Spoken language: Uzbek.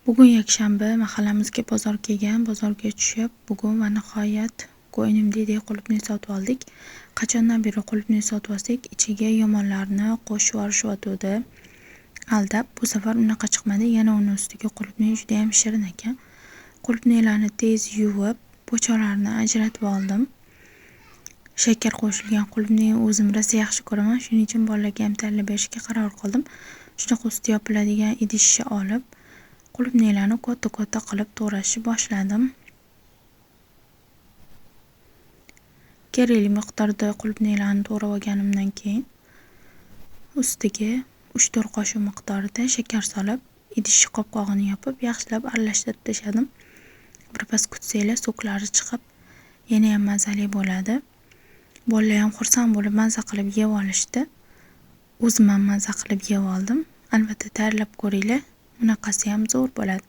Bugun yakshanba, mahallamizga bozor kelgan. Bozorga tushib, bugun va nihoyat ko'nglimdek qulupnay sotib oldik. Qachondan beri qulupnay sotib olsak, ichiga yomonlarni qo'shib yuborishayotgandi. Aldab, bu safar unaqa chiqmadi. Yana uni ustiga qulupnay juda ham shirin ekan. Qulupnaylarni tez yuvib, po'chalarini ajratib oldim. Shakar qo'shilgan qulupnay o'zim rosa yaxshi ko'raman. Shuning uchun bolalarga ham tayyorlab berishga qaror qildim. Shunaqa usti yopiladigan idishni olib, qulupnaylarni katta-katta qilib to'g'rashni boshladim. Kerakli miqdorda qulupnaylarni to'g'rab olganimdan keyin ustiga 3-4 qoshiq miqdorida shakar solib, idishni qopqog'ini yopib, yaxshilab aralashtirib tashladim. Birpas kutsanglar, so'klari chiqib, yana ham mazali bo'ladi. Bolalar ham xursand bo'lib maza qilib yeb olishdi. O'zim ham maza qilib yeb oldim. Albatta tayyorlab ko'ringlar. Bunaqasi ham zo'r bo'ladi.